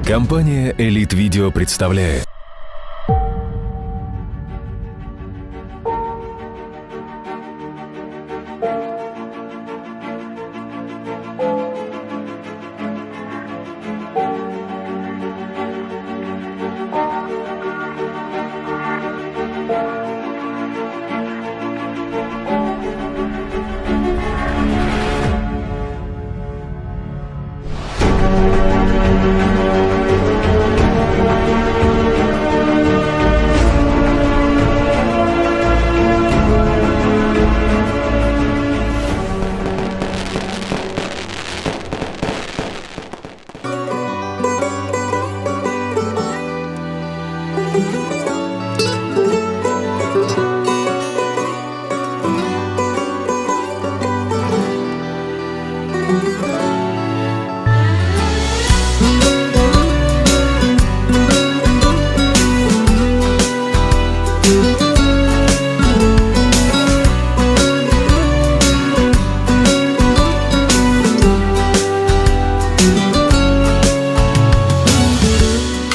Компания «Элит Видео» представляет.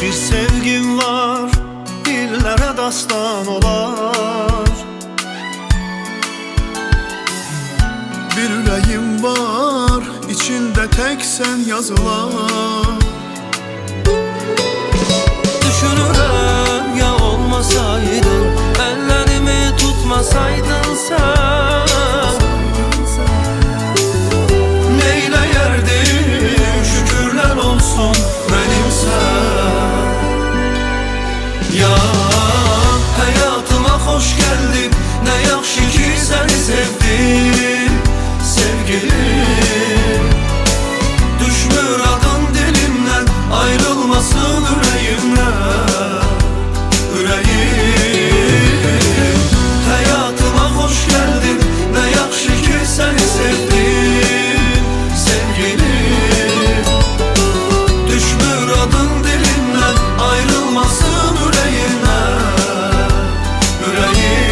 Bir sevgim var, dillere dastan olar. Bir yüreğim var, içinde tek sen yazılar. Düşünürüm ya olmasaydın, ellerimi tutmasaydın sen, neyleyerdin şükürler olsun benimsen. Ya hayatıma hoş geldin, ne yaxşı ki seni sevdim sevgilim. Düşmür adın dilimden, ayrılmasın yüreğimden, yüreğim. Hayatıma hoş geldin, ne yaxşı ki seni sevdim sevgilim. Düşmür adın dilimden, ayrılmasın yüreğimden, yüreğim.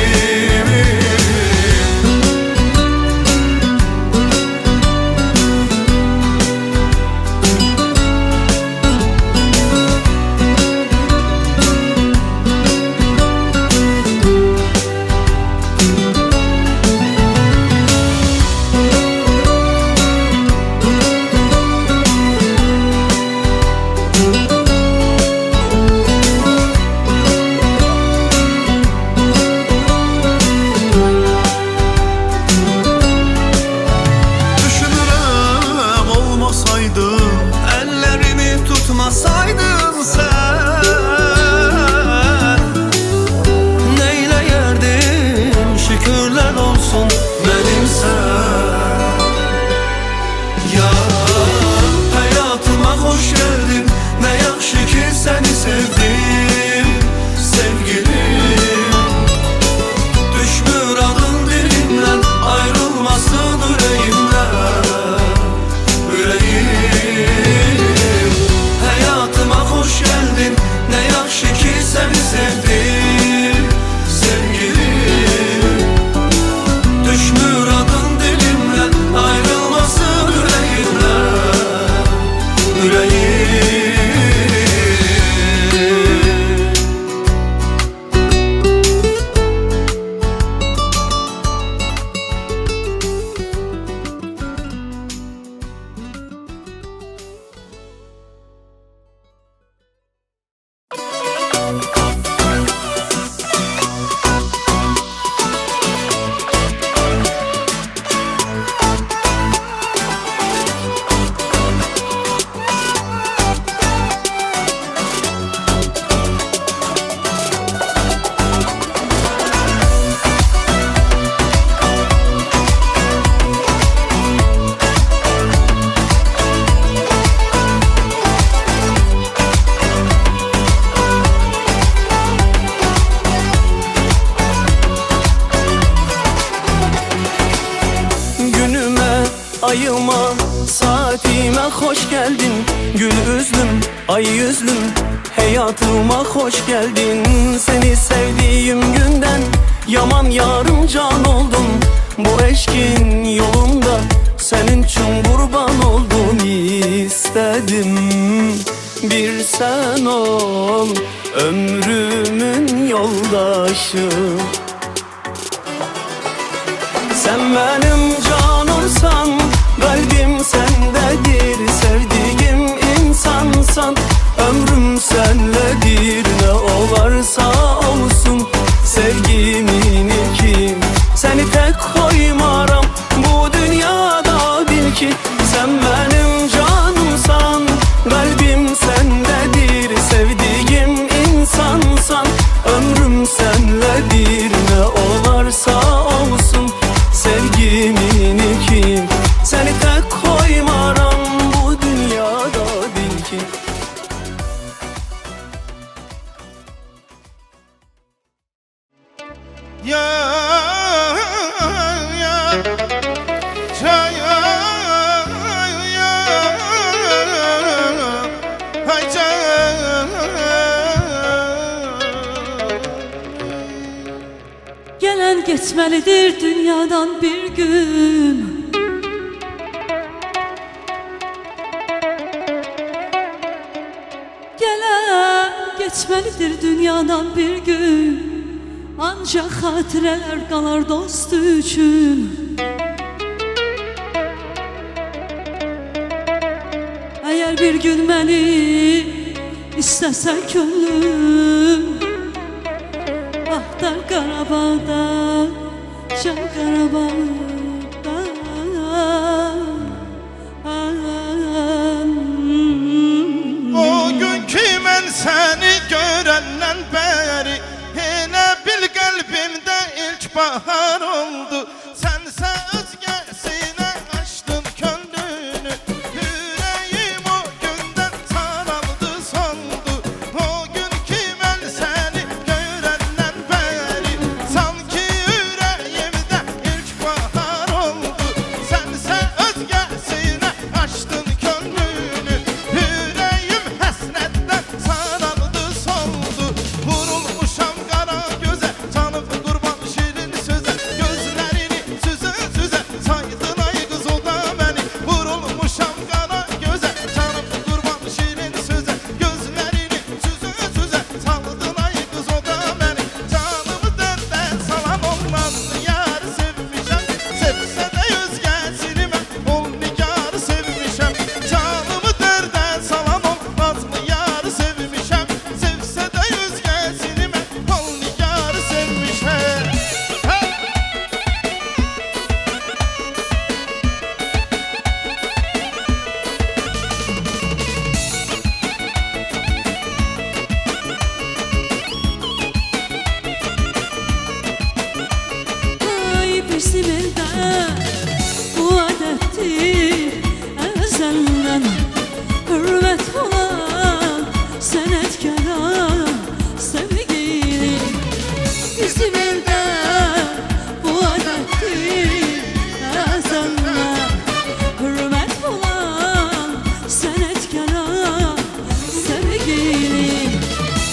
Ellerimi tutmasaydın sen, neyleyerdin şükürler olsun benimsen. Ya hayatıma hoş geldin, ne yaxşı ki seni sevdim sevgilim. Düşmür adın dilimden, ayrılmasın yüreğimden, yüreğim. Hayatıma hoş geldin, ne yaxşı ki seni sevdim sevgilim. Düşmür adın dilimden, ayrılmasın yüreğimden, yüreğim. Ayıma, saatime hoş geldin. Gül üzlüm, ay yüzlüm, hayatıma hoş geldin. Seni sevdiğim günden yaman yarım can oldum. Bu eşkin yolunda senin için kurban oldum istedim. bir sen ol ömrümün yoldaşı. Sen benim canımsan, kalbim sendedir. Sevdiğim insansan, ömrüm senledir. Ne olarsa olsun sevgimin ilki. Seni tek koymaram bu dünyada, bil ki. Sen benim canımsan, kalbim sendedir. Sevdiğim insansan, ömrüm senledir. Ne olarsa olsun sevgimin ilki. Seni tek koymaram bu dünyada, bil ki. Ya Gelen geçmelidir dünyadan bir gün. Gelen geçmelidir dünyadan bir gün. Ancak hatireler kalar dost üçün. Eğer bir gülmeli istesen könlüm, Ahtar Qarabağda, can Qarabağda. o gün ki mən səni görəndən bəri, elə bil qəlbimdə ilk bahar oldu. Sənsə özgəsinə açdın könlünü, ürəyim o gündən saraldı, sondu. O gün ki mən səni görəndən bəri, sanki ürəyimdə ilk bahar oldu. Sənsə özgəsinə açdın könlünü, ürəyim həsrətdən saraldı, soldu. Vurulmuşam qara gözə, canım qurban şirin sözə, gözlərini süzə süzə saydın ay qız o da məni. Vurulmuşam qara gözə, canım qurban şirin sözə, gözlərini süzə süzə saydın ay qız o da məni. Canımı dərdə salan olmaz yar sevmişəm, sevsə də özgəsini mən ol nigar sevmişəm. Canımı dərdə salan olmaz yar sevmişəm, sevsə də özgəsini mən ol nigar sevmişəm. Ay bizim elde bu adettir ezelden. Hürmet olan senetkara sevgili. Bizim elde bu adettir ezelden. Hürmet olan senetkara sevgili.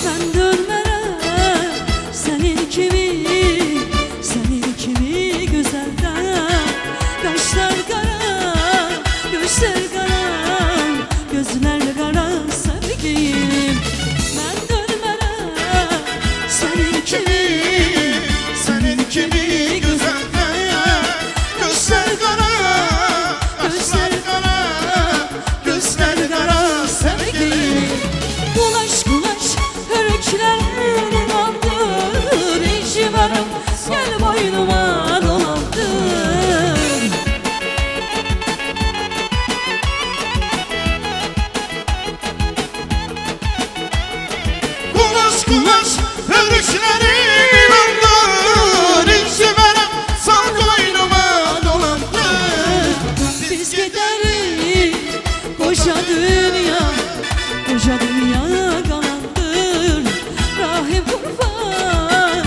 Ben dönmerem senin kimi güzelden. Kaşlar kara, gözler kara, gözler kara sevgilim. Ben dönmerem senin Kimi güzelden, gözler kara, kaşlar kara, gözler kara sevgilim. Kulaş kulaş hörükler dolandır, işi varım gel boynuma dolandır. Kulaş kulaş hörüklerin inandır, içi verem sal koynuma dolandır. Biz gideriz koca dünya kalandır. Rahim kurban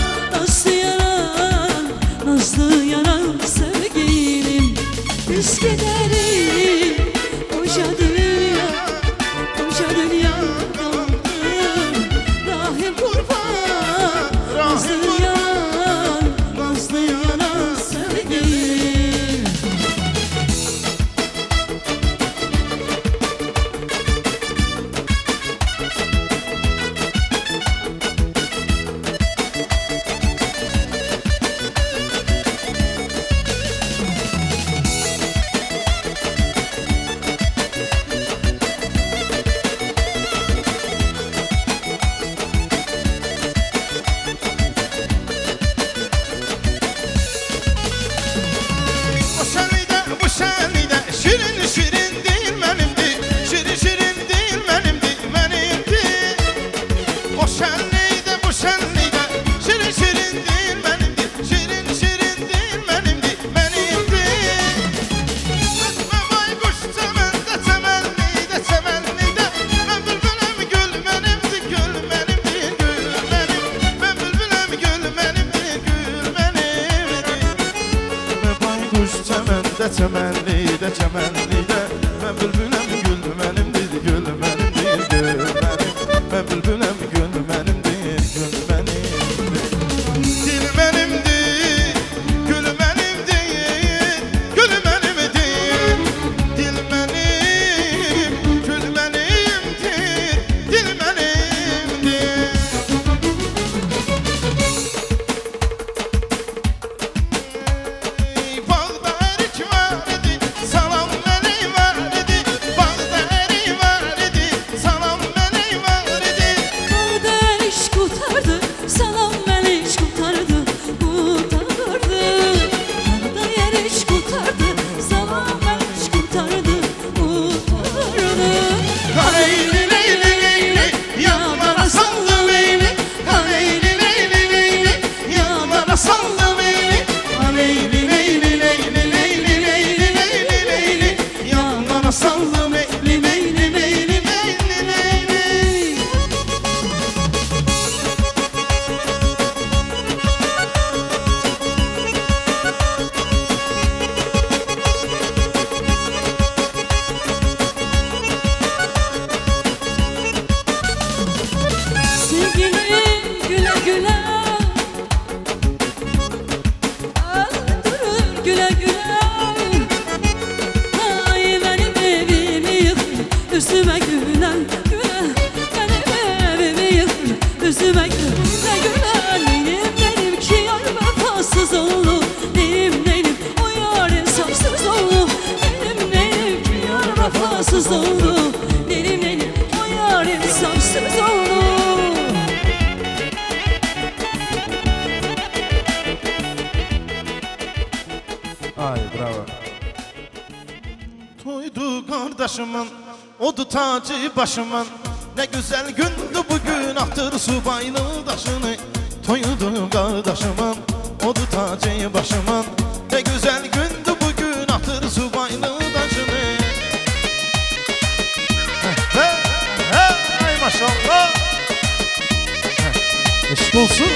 nazlı yaran sevgilim. Biz gideriz koca dünya kalandır. Rahim kurban nazlı yaran sevgilim. güle güle. Benim evimi yıktı üzüme güle güle. Neyim ki yar vefasız oldu. Neyim o yar insafsız oldu. Neyim ki yar vefasız oldu. Neyim o yar insafsız oldu. Ay bravo. Toydu kardeşimin, odu tacı başımın. Ne güzel gündü bugün, aktır subaylı taşını. Toydu kardeşimin, odu tacı başımın. Ne güzel gündü bugün, aktır subaylı taşını. Ay maşallah. Eşk olsun.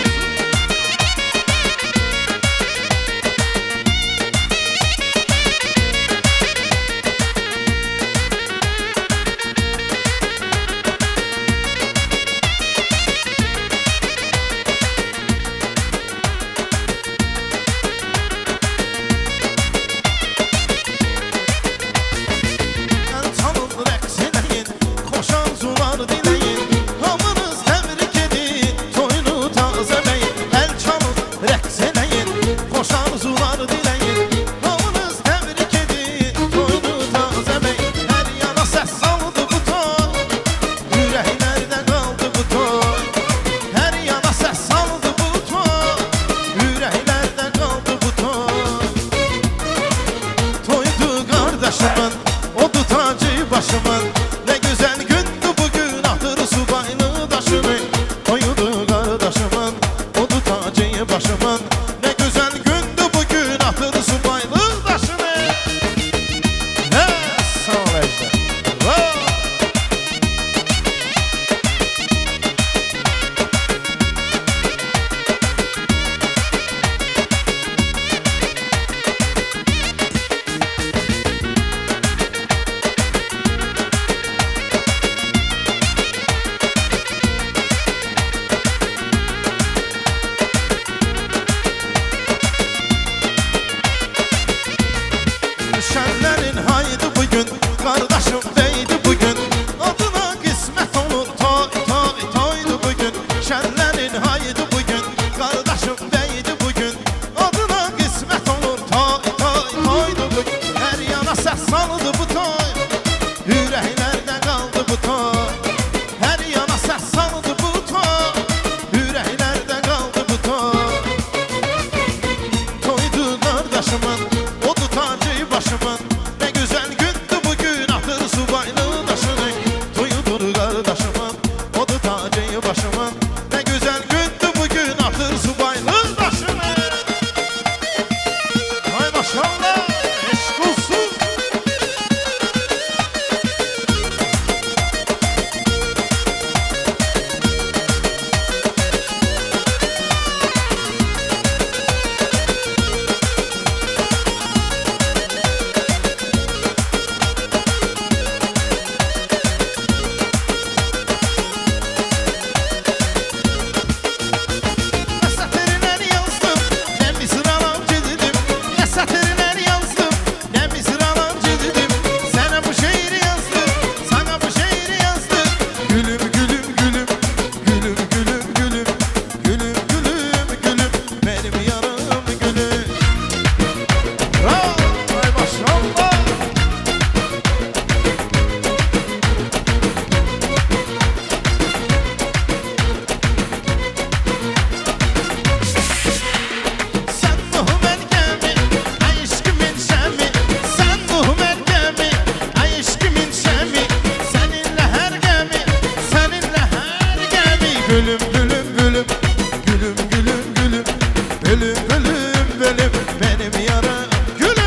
Başımın ne güzel gündü bugün, ahtır subaylı taşını. Toydu kardeşimin, odu tacı başımın. Ne güzel gündü bugün, ahtır subaylı taşını. Ne sağ ol Ejder. Şenlerin haydi bugün, kardeşim deydi bugün. Adına kısmet olur, toydu bugün. Şenlerin haydi bugün, kardeşim deydi bugün. Adına kısmet olur, toydu bugün. Her yana ses saldı bu toy, yüreklerde kaldı bu toy. Her yana ses saldı bu toy, yüreklerde kaldı bu toy. Toydu kardeşimin, odu tacı başımın. Ne güzel gündü bugün, ahtır subaylı taşını. Toyudur kardeşimin, odu tacı başımın. Ne güzel gündü bugün, ahtır subaylı taşını. Ay maşallah, eşk olsun. Gülüm gülüm gülüm, gülüm gülüm gülüm, ölüm ölüm ölüm benim yaram gülüm.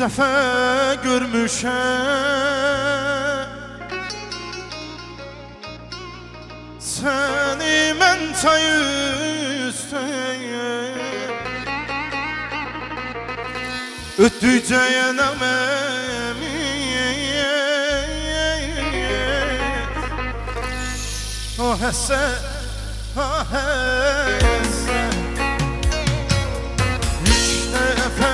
dəfə görmüşəm səni mən çay üstəyəm ötdükcə yanamam oh həsrət ah həsrət üç dəfə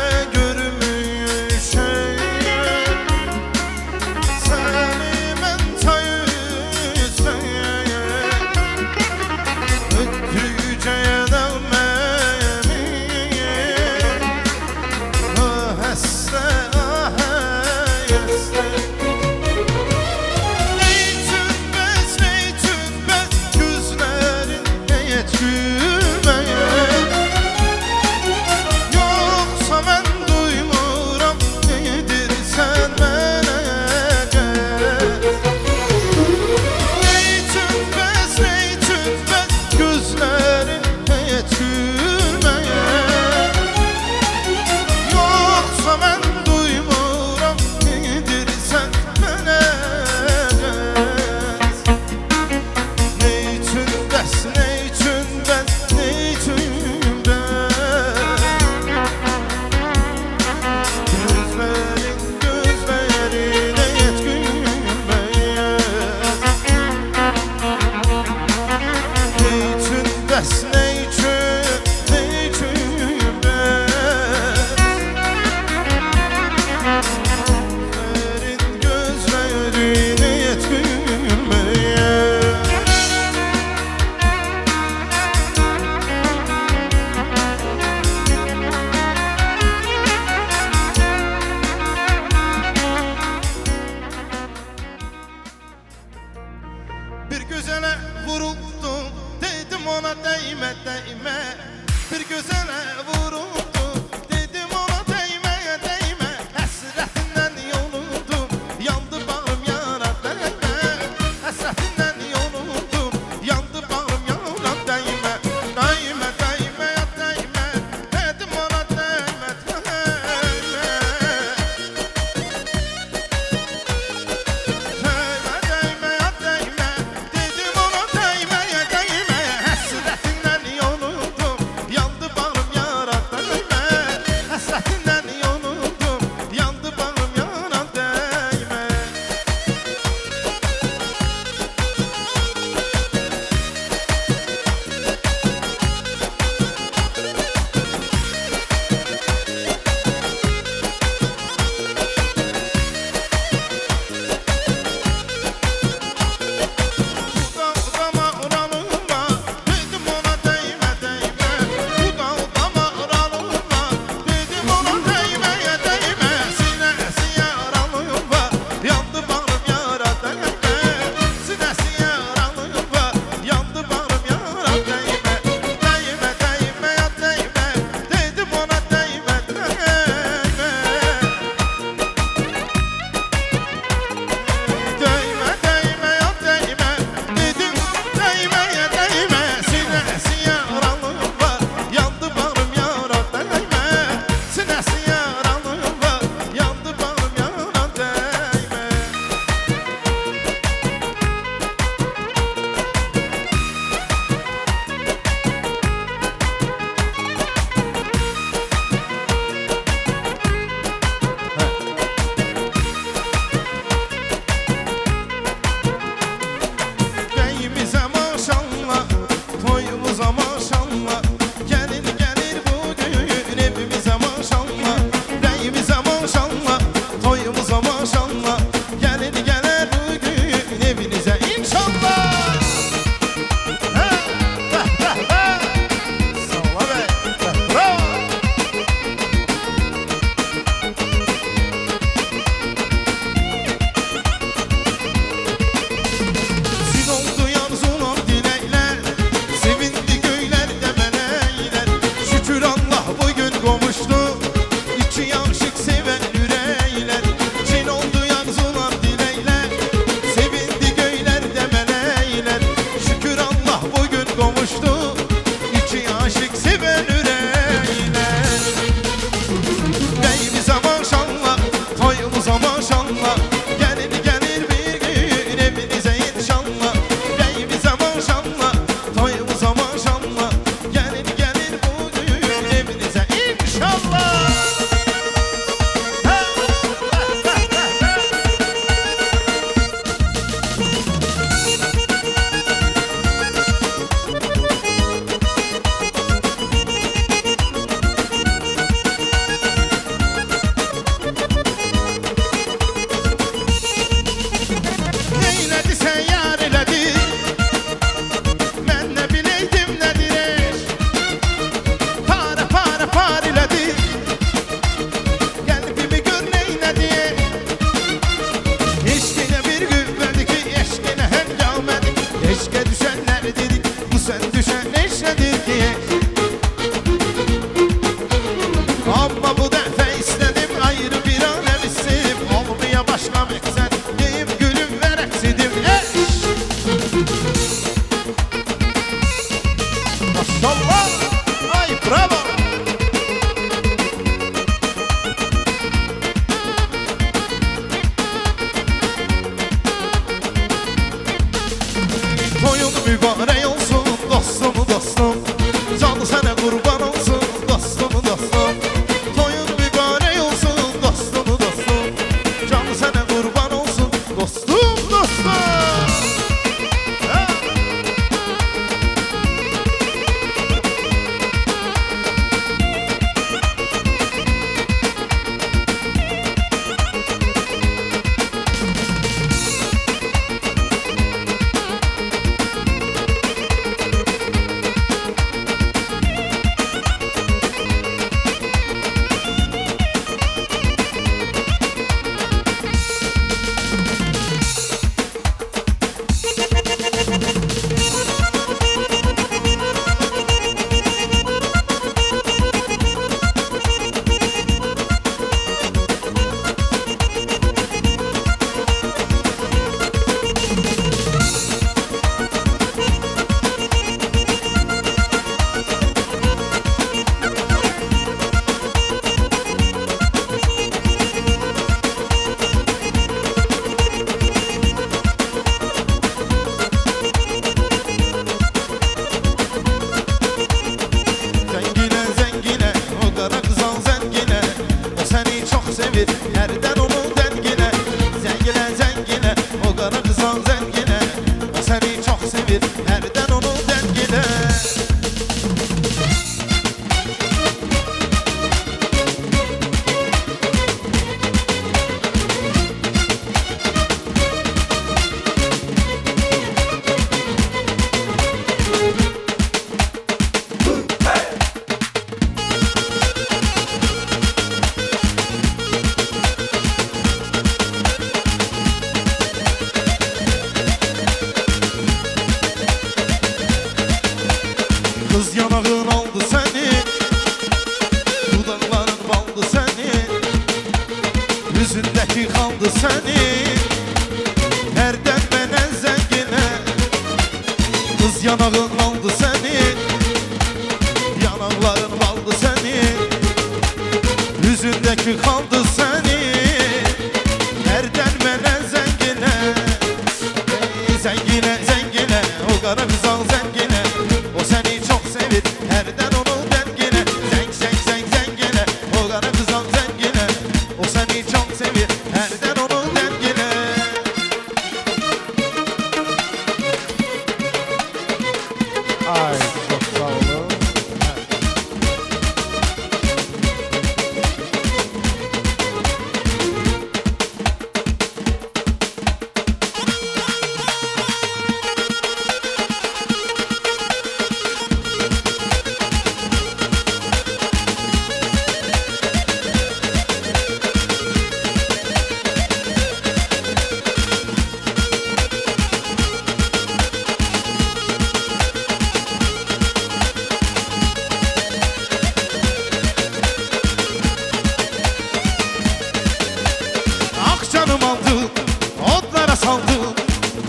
bir gözələ vuruldum, dedim ona dəymə, dəymə. Bir gözələ vuruldum, dedim ona dəymə, dəymə. Həsrətindən yoruldum, yandı bağrım yara, dəymə. Həsrətindən yoruldum, yandı bağrım yara, dəymə. Dəymə, dəymə, dəymə, dedim ona dəymə, dəymə. Dedim ona dəymə, dəymə. Həsrətindən yoruldum, yandı bağrım yara, dəymə. sən yar elədir Mən nə biləydim nədir eş Para para par elədir Qəlbimi gör neynədir Eşqinə bir qüvvədir ki eşqinə həngamədir Eşqə düşənlər dedik bu sən düşən eşqədir ki Amma bu dəfə istədim ayrı bir aləm istəyib Olmaya başqa məqsəd deyim gülüm və rəqs edim Maşallah, ay bravo Toyun mübarək olsun dostum dostum Canı sənə qurban olsun dostum dostum Toyun mübarək olsun dostum dostum Canı sənə qurban olsun dostum dostum Ha! Zəngine zəngine o qara qızan zəngine O səni çox sevir hərdən onu dəngine Zəngine zəngine o qara qızan zəngine O səni çox sevir hərdən onu dəngine Kız yanağın aldı senin Dudakların baldı senin Yüzündeki kaldı senin Nereden bana zengine Kız yanağın aldı senin Yanakların baldı senin Yüzündeki kaldı senin Nereden bana zengine Zengine zengine o kara kızan zengine O seni çok sevir herden onu dengine Zeng zeng zeng zengine o kara kızan zengine O seni çok sevir herden onu dengine Ay çok sağ olun Canım aldı, otlara saldı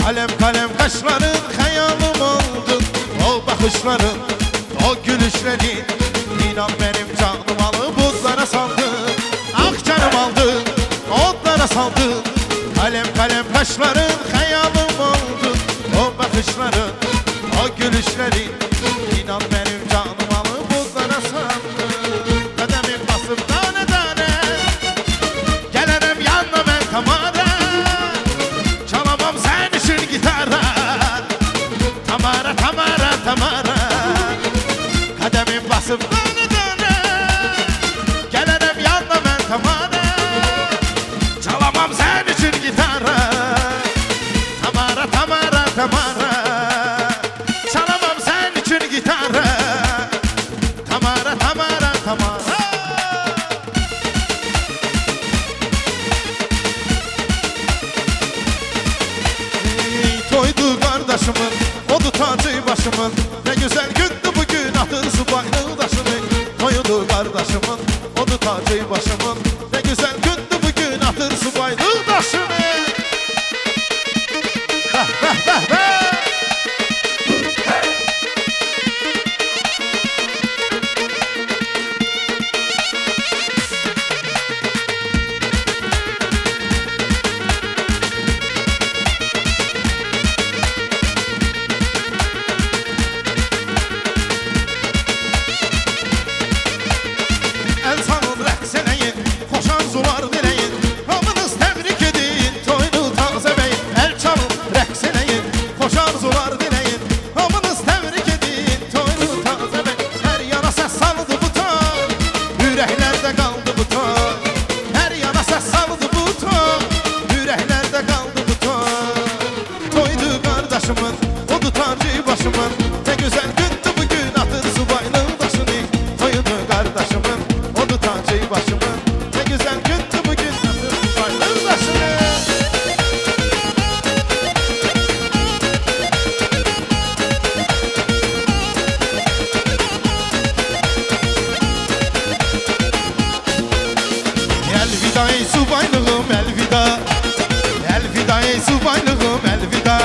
Kalem kalem kaşların hayalım oldu O bakışların, o gülüşlerin İnan benim canım alıp buzlara saldı Ah canım aldı, otlara saldı Kalem kalem kaşların hayalım oldu O bakışların, o gülüşlerin İnan benim canım alıp buzlara saldı Kademin basıp tane tane Gelirim yanına ben Tamara Çalamam sen için gitara Tamara Tamara Tamara Kademin basıp döne döne Gelirim yanına ben Tamara Çalamam sen için gitara Tamara Tamara Tamara çalamam sen için gitarı Tamara Tamara Tamara Toydu kardeşimin, odu tacı başımın Ne güzel gündü bugün atır subaylı daşını Toydu kardeşimin, odu tacı başımın Ne güzel gündü bugün atır subaylı daşını El salın rəqs eləyin, xoş arzular diləyin Hamınız təbrik edin, toyunu tazə bəyin El çalın rəqs eləyin, xoş arzular diləyin Hamınız təbrik edin, toyunu tazə bəyin Hər yana səs saldı bu toy, ürəklərdə qaldı bu toy Hər yana səs saldı bu toy, ürəklərdə qaldı bu toy Toydu qardaşımın, odu tacı başımın Ne güzel gündü bugün atır subaylı daşını Toydu qardaşımın Odu tacı başımın Ne güzel gündü bugün atır subaylı daşını Elvida ey subaylığım elvida Elvida ey subaylığım elvida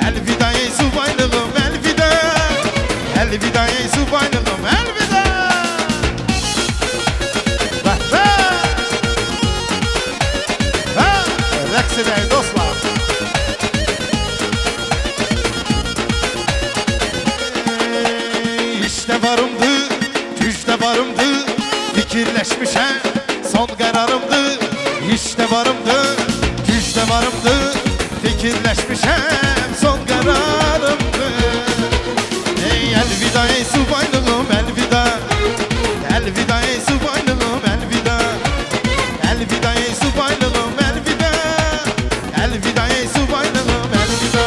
Elvida ey subaylığım elvida Elvida ey subaylığım elvida Rəqs edək dostlar İşte varımdı, gücde varımdı Fikirləşmişəm, son qərarımdı İşte varımdı, gücde varımdı Fikirləşmişəm, son qərarımdı Ey elvida ey subaylığım elvida Elvida ey subaylığım elvida Elvida ey subaylığım elvida Elvida ey subaylığım elvida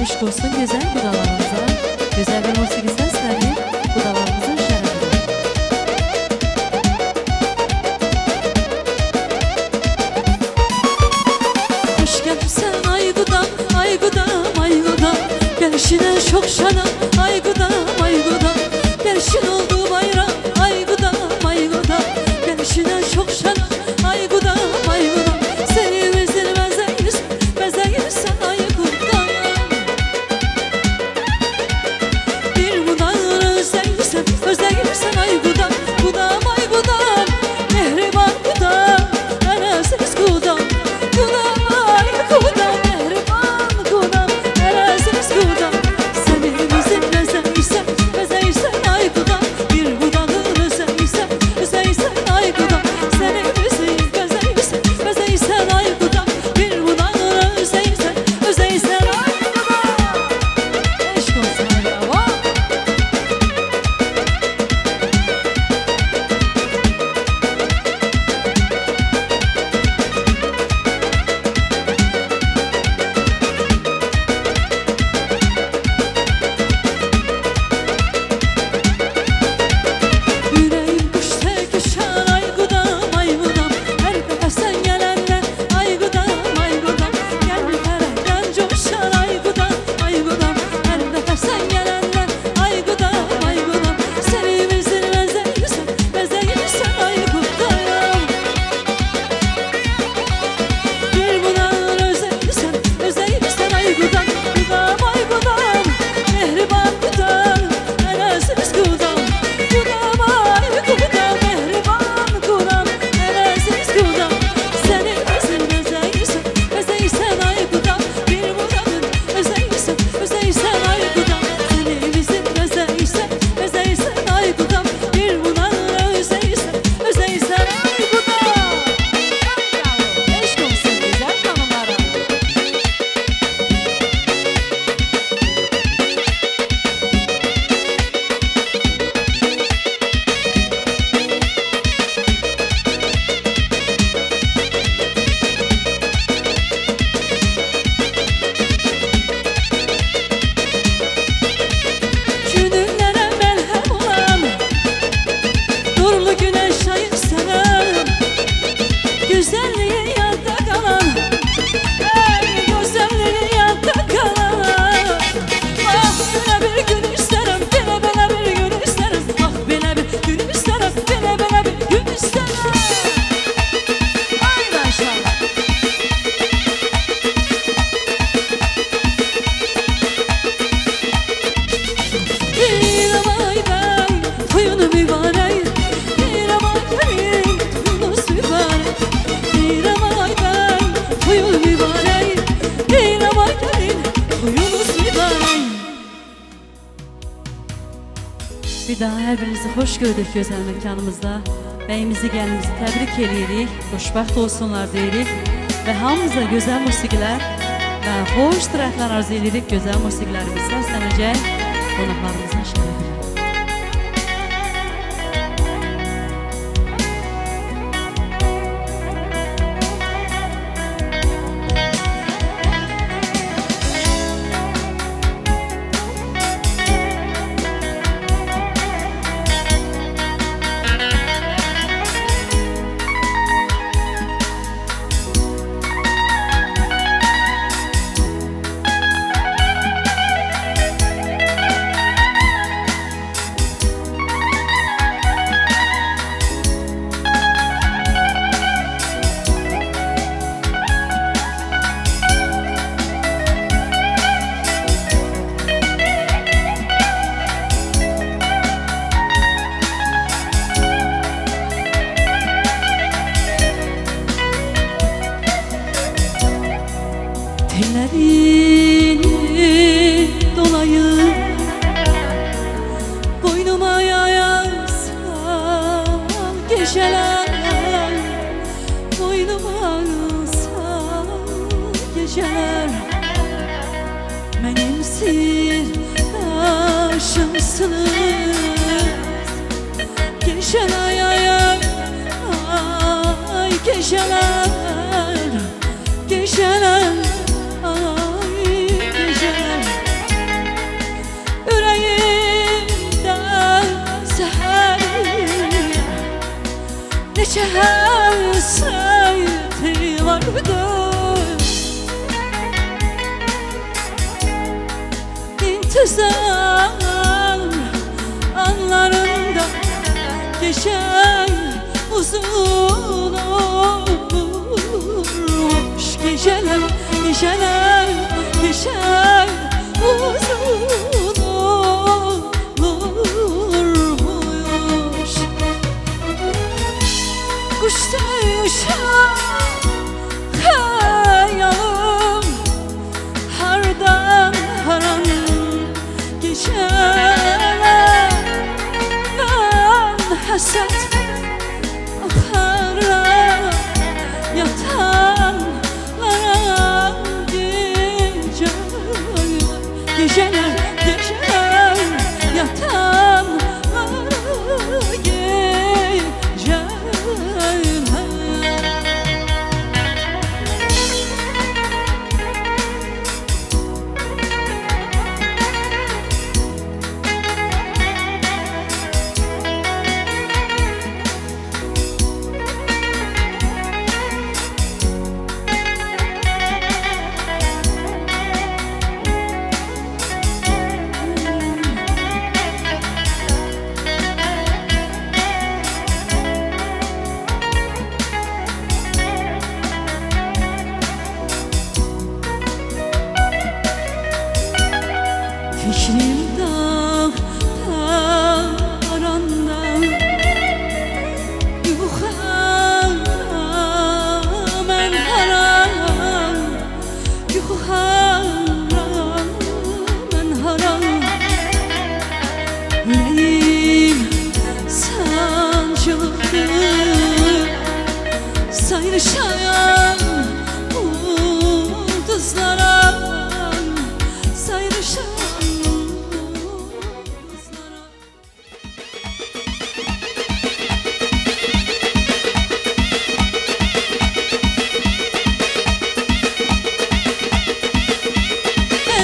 Eşq olsun güzel budalarımıza Güzel bir musiki sesleri budalarımızın şərəfinə Hoş gəlirsən ay qudam, ay qudam, ay qudam Gəlişinə çox şənəm, ay qudam, ay qudam Gəlişin oldu bayram, ay qudam, ay qudam Gəlişinə çox şənəm, ay qudam, ay qudam Səni vezir məzəyirsən, ay qudam Bir qudam özləyirsən, ay qudam Qudam, ay qudam, mehriban qudam Ərəziz qudam Qudam, ay qudam, mehriban qudam Ərəziz qudam Səni vezir məzəyirsən Bir daha hər birinizi xoş gördük gözəl məkanımızda. Bəyimizi, gəlimizi təbrik edirik, xoşbəxt olsunlar deyirik və hamımıza gözəl musiqilər və xoş tərəflər arzu edirik. Gözəl musiqilərimiz səslənəcək qonaqlarımızın şərəfinə. Tellerini dolayıp boynuma yayasam geceler, boynuma yayasam geceler, benim sirdaşımsınız. Geceler yayar, ay geceler, geceler, neçə həsrəti vardı, intizar anlarında geçen uzun olmuş geceler, geceler, geçen uzun olmuş. Kuşta yaşar hayalim, hardan haran geçer. Ben hasret aparam yatanlara geceler, geceler, geceler yatanlara geceler. Fikrim dağlarında yuxara mən haram, yuxara mən haram. Ürəyim sancılıdır, sayrışayan ulduzlara, sayrışayan.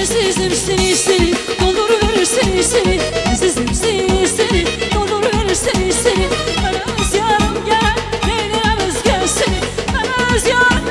Sizim seni dolduruverir seni, sizim seni dolduruverir seni. Ben öz yarım gelen, neyleyemez gel seni. Ben öz yarım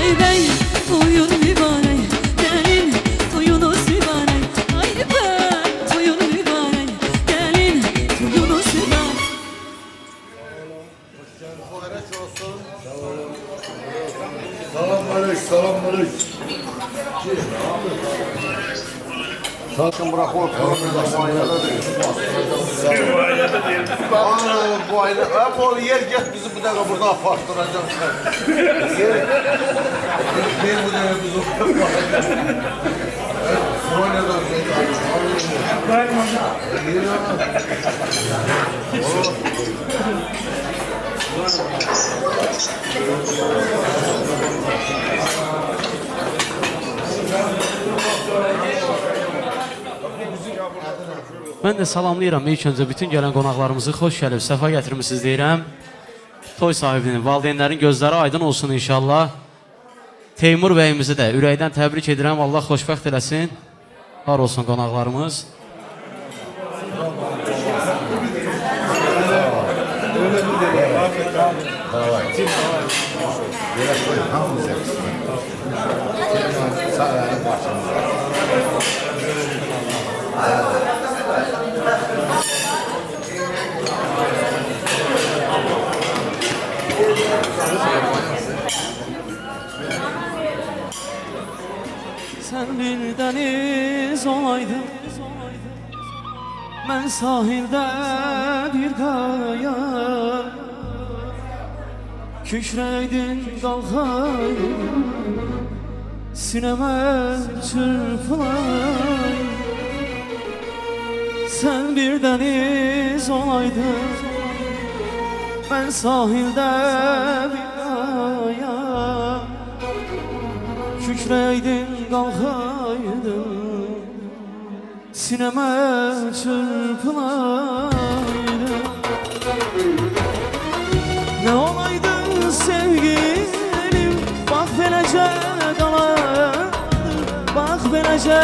Ay bey toyun mübarek, gelin toyunuz mübarek. Ay bey toyun mübarek, gelin toyunuz mübarek. Selamünaleyküm. Zaten bırak o bu ayda hep o yer get bizi bir dakika burada aparttıracağım sen. Ben bu dakika bizi Konya'dan Mən də salamlayıram ilk öncə bütün gələn qonaqlarımızı xoş gəlib, səfa gətirmisiniz deyirəm. Toy sahibinin, valideynlərin gözləri aydın olsun inşallah. Teymur bəyimizi də ürəkdən təbrik edirəm, Allah xoşbəxt eləsin. Var olsun qonaqlarımız. Sen bir deniz olaydın, ben sahilde bir kaya. Kükreydin kalkaydın, sineme çırpılay. Sen bir deniz olaydın, ben sahilde bir kaya. Kükreydin kalkaydın, sineme çırpılaydın. Ne olaydın sevgilim, bak belece kalaydın, bak belece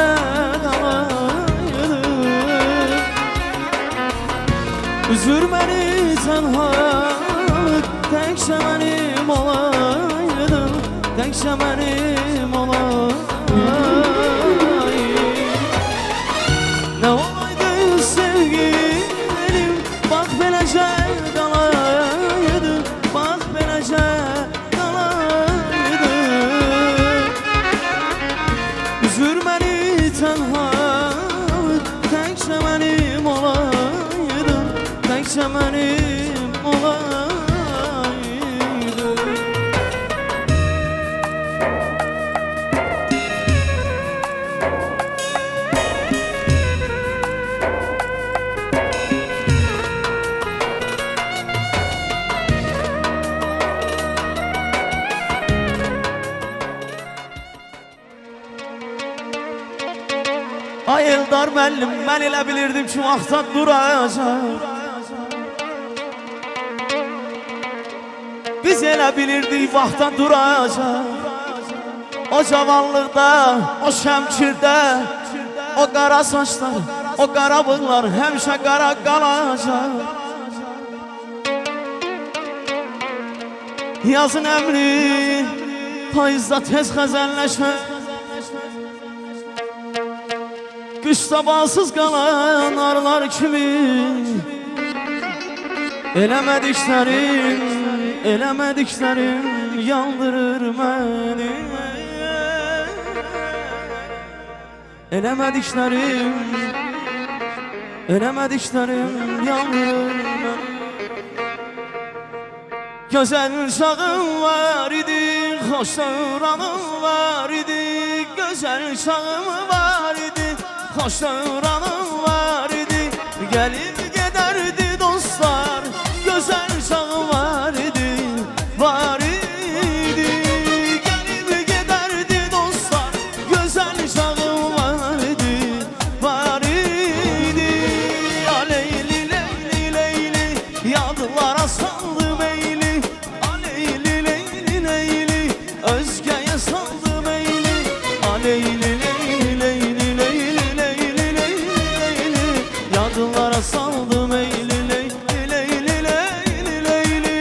kalaydın. Üzülmeni tenhalık, tekşe benim olaydın, tekşe benim olaydın. Ne olaydı sevgilim, bak belece kalaydın, bak belece kalaydın. Üzülmeni tenhalık, tekşe benim olaydın, tekşe benim olaydın. Ay Eldar müəllim, mən elə bilirdim ki, vaxtdan duracaq. Biz elə bilirdik, vaxtdan duracaq. O cavanlıqda, o şəmkirdə, o qara saçlar, o qara bığlar həmişə qara qalacaq. Yazın əmri, payızda tez xəzəlləşər. Qış sabahsız qalan arılar kimi Eləmədiklərim yandırır məni. Eləmədiklərim yandırır məni. Gözəl uşağım var idi, xoş davranım var idi. Gözəl uşağım var idi, xoş davranım var idi. Gəlib gedərdi dostlar, gözəl uşağım var idi, var idi. Gəlib gedərdi dostlar, gözəl uşağım var idi, var idi. Ya Leyli, Leyli, Leyli, yadlara saldı meyli. A Leyli, Leyli, Leyli, özgəyə saldı meyli. A Leyli, Leyli, Leyli, Leyli, Leyli, Leyli, Leyli, yadlara saldı meyli. Leyli, Leyli, Leyli, Leyli.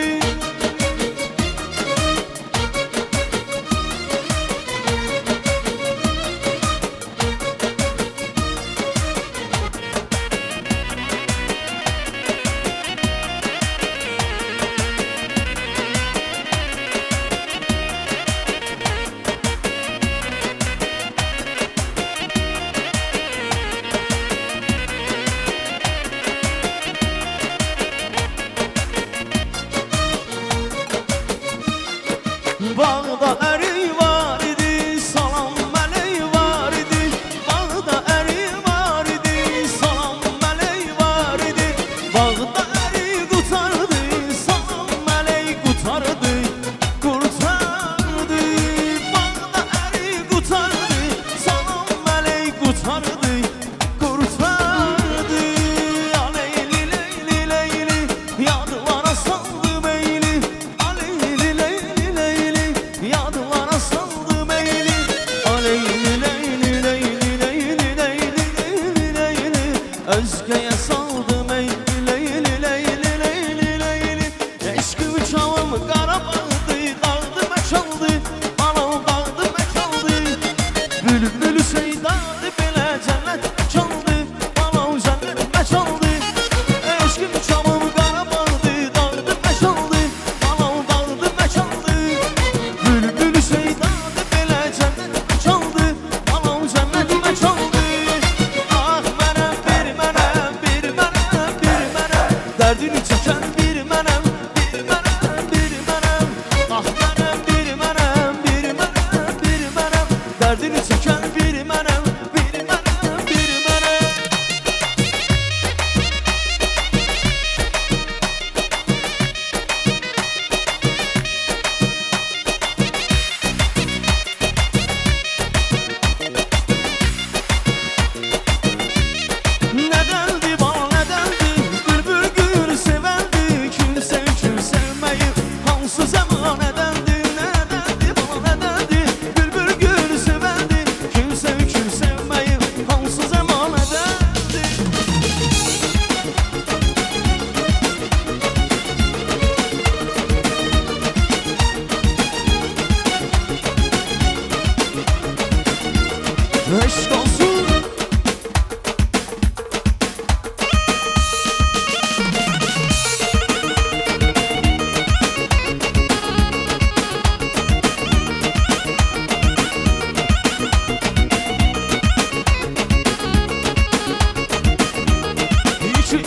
Eşk olsun.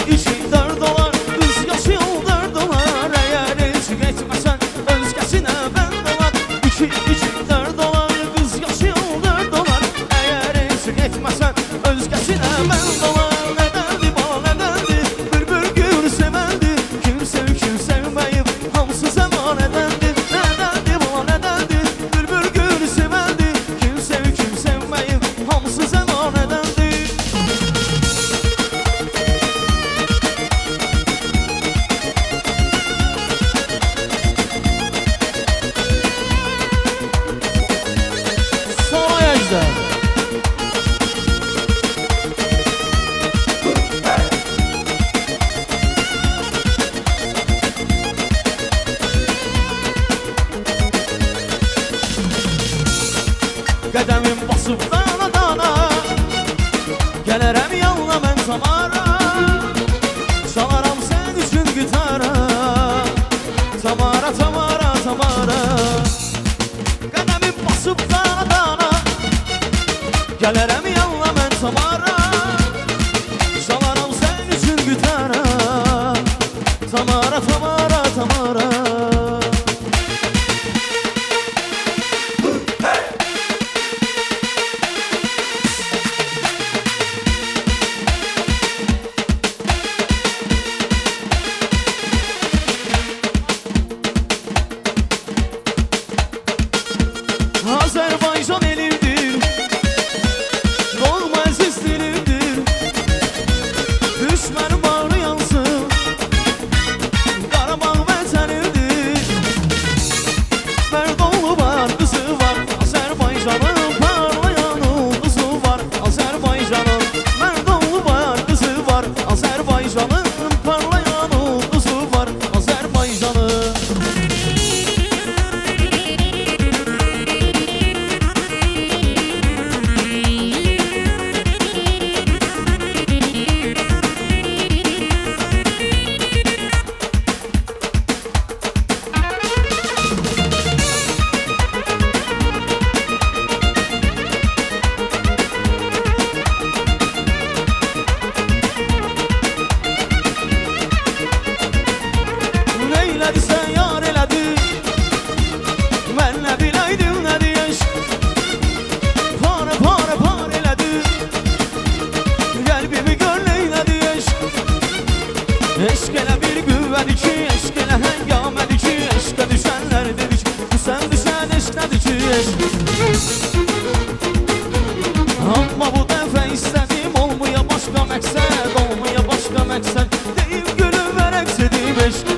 İçi dert olar, kız yaşı yol dert olar. Eğer eşk etmesen özgesine ben dolar. İçi dert olar, kız yaşı yol dert olar. Eğer eşk etmesen özgesine ben dolar. Nedendi bana nedendi, bülbül gül sevendi. Kim sev kim sevmeyip hamsı zaman edendi. Nedendi bana nedendi, bülbül gül sevendi. Kim sev kim sevmeyip hamsı zaman edendi. Sonra ejder. Qədəmim basıb dana dana, gələrəm yanına mən Tamara. Çalaram sən üçün gitara, Tamara, Tamara, Tamara. Qədəmim basıb dana dana, gələrəm yanına mən Tamara. Çalaram sən üçün gitara, Tamara, Tamara, Tamara. Azərbaycan elimdir, doğma əziz dilimdir. Düşmən bağrı yansın, Qarabağ vətənimdir. Mərd oğlu var, qızı var, Azərbaycanın parlayan ulduzu var. Azərbaycanın mərd oğlu var, qızı var, Azərbaycanın parlayan ulduzu var. Azərbaycanın neylədisə yar elədi, mən nə biləydim nə deyəş. Pare pare pare elədi, qəlbimi gör neylədi eşq. Eşq elə bir qüvvədir ki, eşq elə həngamədir ki, eşqə düşənlər dedik, bu sən düşən eşq nədir ki eşq. Amma bu dəfə istədim, olmuya başqa məqsəd, olmuya başqa məqsəd. Deyim gülüm və rəqs edim eşq.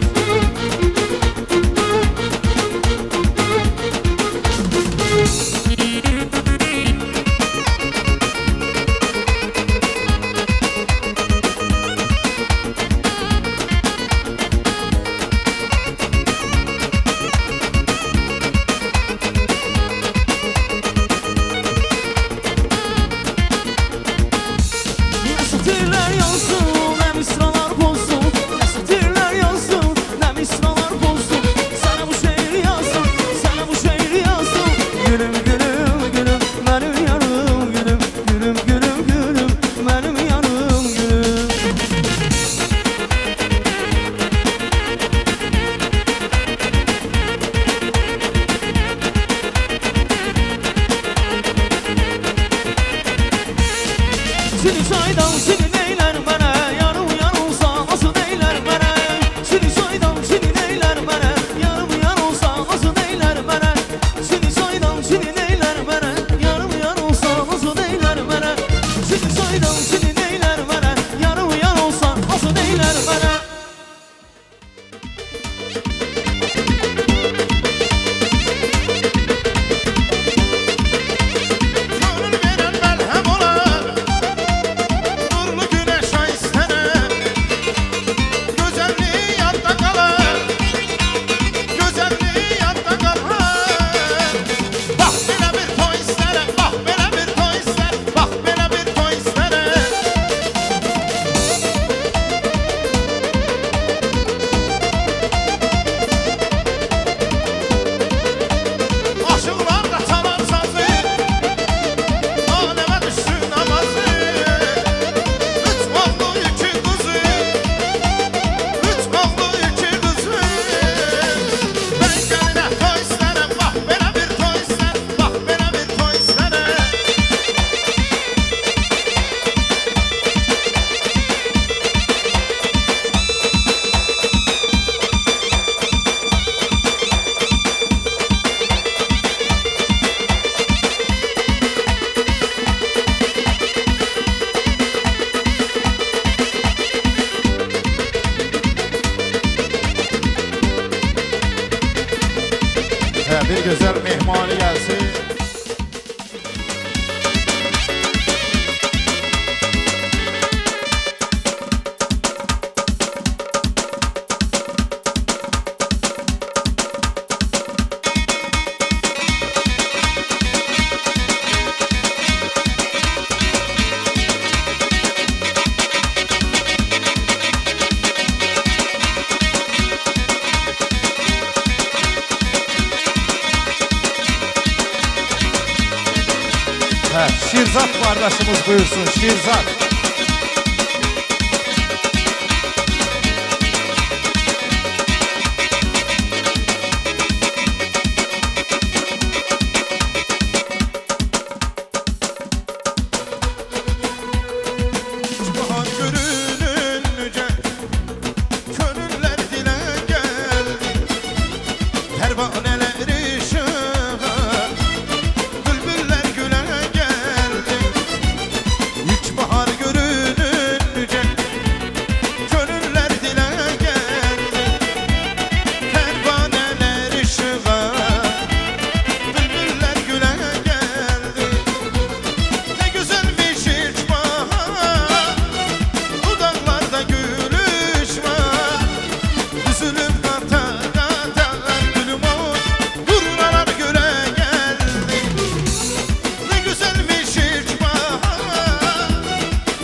Satirlər yansın, nə misralar pozsun. Nə satirlər yansın, nə misralar pozsun. Sənə bu şeiri yazdım, sənə bu şeiri yazdım. Gülüm, gülüm, gülüm, mənim yarım gülüm. Gülüm, gülüm, gülüm, mənim yarım gülüm. Seni saydan seni neyler mənə, yarım yanılsa nasıl neylər mənə. Seni saydan seni neylər mənə, yarım yanılsa nasıl neylər mənə. Seni saydan seni neylər mənə, yarım yanılsa nasıl neylər mənə. Seni saydan seni neylər mənə, yarım yanılsa nasıl neylər mənə. Gönül verən məlhəm olar, nurlu Hə, Şirzat qardaşımız buyursun, Şirzat. Bahar görününce könüller dile geldi, pervaneler ışığa, bülbüller güle geldi. İlk bahar görününce könüller dile geldi, pervaneler ışığa, bülbüller güle geldi. Ne güzelmiş ilk bahar, dudaklarda gülüş var. Üzülüp katar katar gülüm oy, durnalar göle geldi. Ne güzelmiş ilk bahar,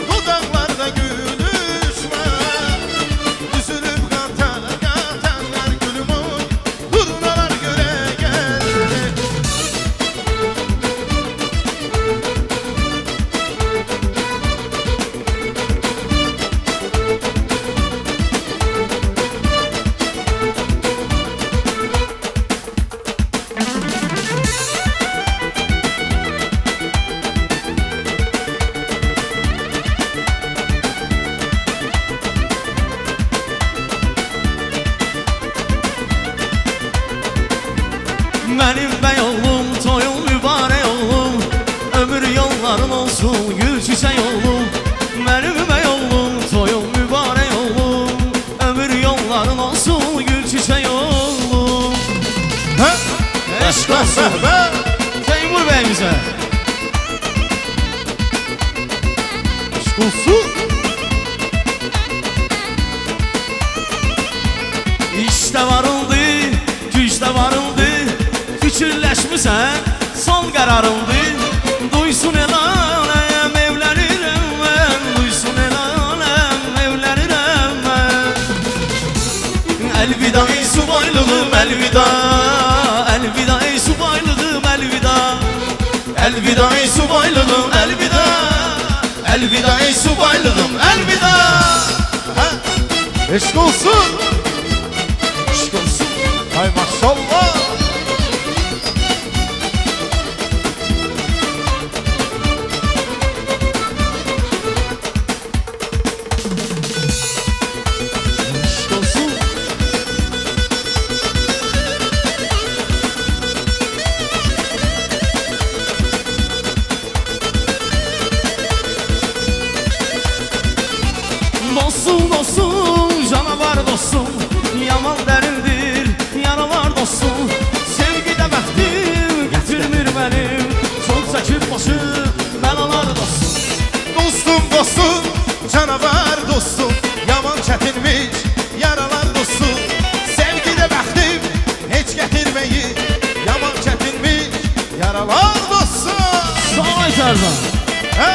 dudaklarda gülüş var. Üzülüp katar katar gülüm oy, durnalar göle geldi. Benim bey oğlum, toyun mübarek oğlum, ömür yolların olsun, gül çiçek oğlum. Benim bey oğlum, toyun mübarek oğlum, ömür yolların olsun, gül çiçek oğlum. Hə? Eşk olsun Teymur beyimize. Eşk olsun. İşte varıldı, güçte varıldı, fikirləşmirsən, son qərarımdı. Duysun el aləm, evlənirəm mən, duysun el aləm, evlənirəm mən. Əlvida ey subaylığım, əlvida, əlvida ey subaylığım, əlvida. Əlvida ey subaylığım, əlvida, əlvida ey subaylığım, əlvida. Hə? Eşk olsun. Eşk olsun. Hay maşallah. Eşk olsun. Dostum dostum, canavar dostum, yaman dərindir, yaralar dostum. Sevgidə bəxtim gətirmir mənim, çox çəkib başım bəlalar dostum. Dostum dostum, canavar dostum, yaman çətinmiş, yaralar dostum. Sevgidə bəxtim heç gətirməyir, yaman çətinmiş, yaralar dostum. Sağ ol Tarzan. Hə?